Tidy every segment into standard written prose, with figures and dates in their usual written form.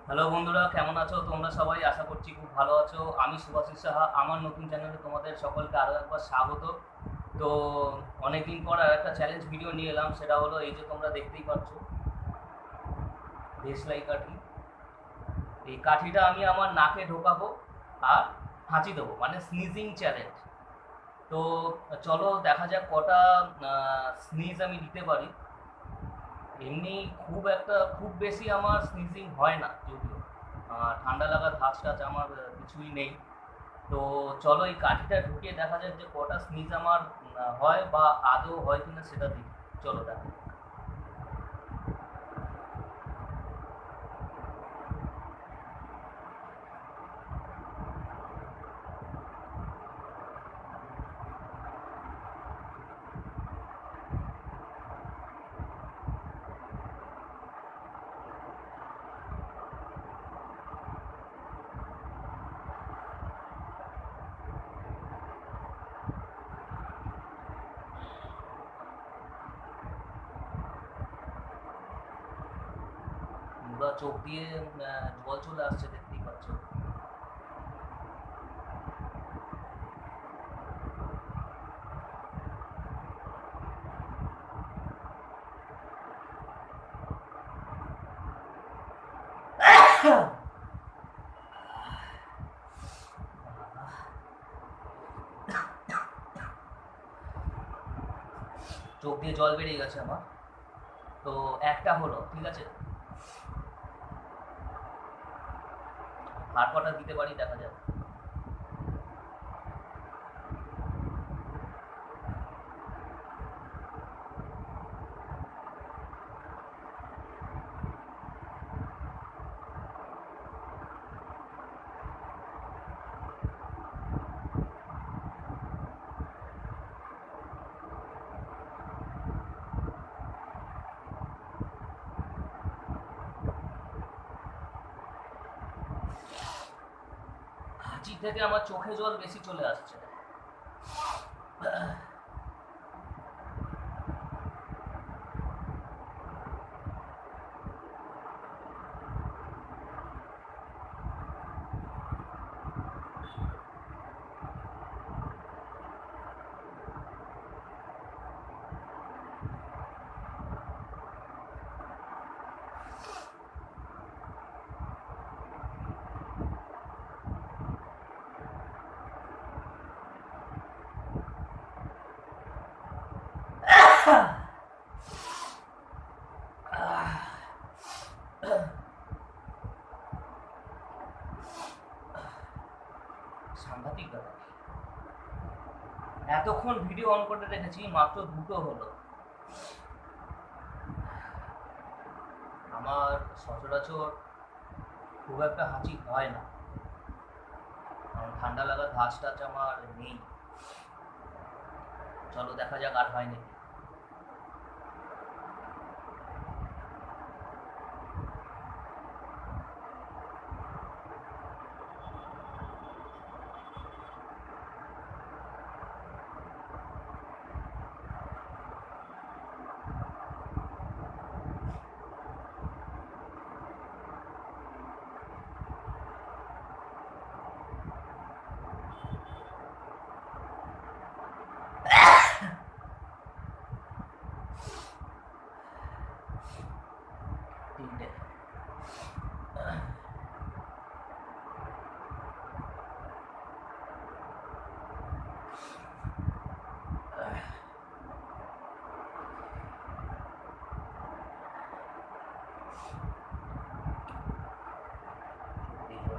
Hello বন্ধুরা, কেমন আছো তোমরা সবাই? আশা করছি খুব ভালো আছো। আমি শুভাশিস সাহা, আমার নতুন চ্যানেলে তোমাদের সকলকে আরও একবার স্বাগত। তো অনেকদিন পর আর একটা চ্যালেঞ্জ ভিডিও নিয়ে এলাম, সেটা হলো এই যে তোমরা দেখতেই পাচ্ছ দেশলাই কাঠি। এই কাঠিটা আমি আমার নাকে ঢোকাবো আর হাঁচি দেবো, মানে স্নিজিং চ্যালেঞ্জ। তো চলো দেখা যাক কটা স্নিজ আমি দিতে পারি। এমনি খুব বেশি আমার স্নিজিং হয় না, যদিও ঠান্ডা লাগার ধাঁচ টাচ আমার কিছুই নেই। তো চলো এই কাঠিটা ঢুকিয়ে দেখা যাক যে কটা স্নিজ আমার হয় বা আদৌ হয় কিনা সেটা দেখি। চলো দেখা যাক। পুরো চোখ দিয়ে জল চলে আসছে, দেখতেই পাচ্ছ। চোখ দিয়ে জল বেরিয়ে গেছে আমার। তো একটা হলো, ঠিক আছে। আর কটা দিতে পারি দেখা যাক। হাঁচি থেকে আমার চোখে জল বেশি চলে আসছে। সাংঘাতিক ব্যাপার। এতক্ষণ ভিডিও অন করে রেখেছি, মাত্র দুটো হলো। আমার সচরাচর খুব একটা হাঁচি হয় না, কারণ ঠান্ডা লাগার ধাঁচ টাচ আমার নেই। চলো দেখা যাক আর হয় নাকি। তিনটে।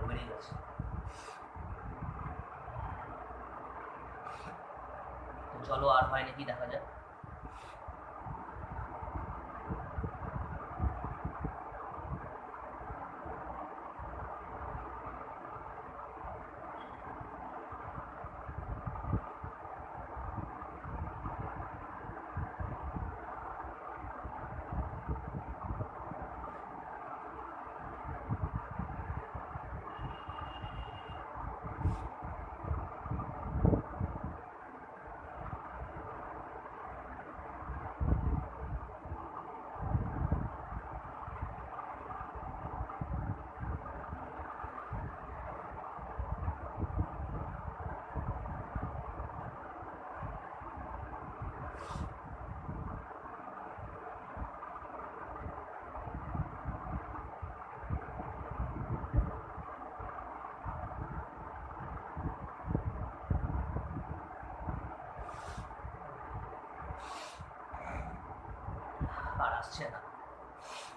বেরিয়ে গেছে। তো চলো আর হয় নাকি দেখা যাক।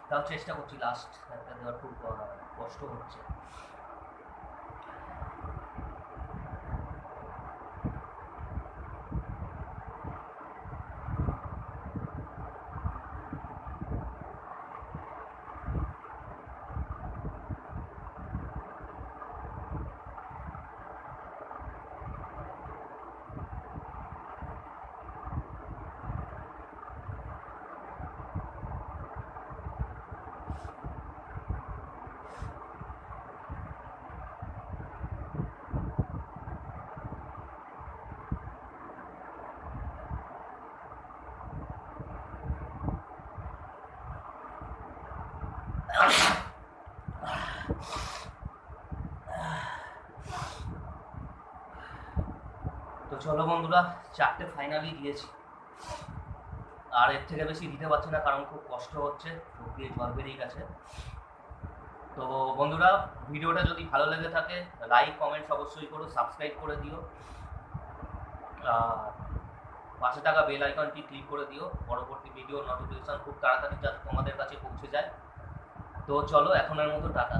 তাও চেষ্টা করছি লাস্ট একটা দেওয়ার, খুব কষ্ট হচ্ছে। তো চলো বন্ধুরা, 4টে ফাইনালি দিয়েছি, আর এর থেকে বেশি দিতে পারছি না কারণ খুব কষ্ট হচ্ছে, চোখ দিয়ে জল বেরিয়ে গেছে। তো বন্ধুরা, ভিডিওটা যদি ভালো লেগে থাকে লাইক কমেন্টস অবশ্যই করো, সাবস্ক্রাইব করে দিও, পাশে থাকা বেল আইকনটি ক্লিক করে দিও, পরবর্তী ভিডিও নোটিফিকেশন খুব তাড়াতাড়ি যাতে তোমাদের কাছে পৌঁছে যায়। তো চলো এখনের মতো টাটা।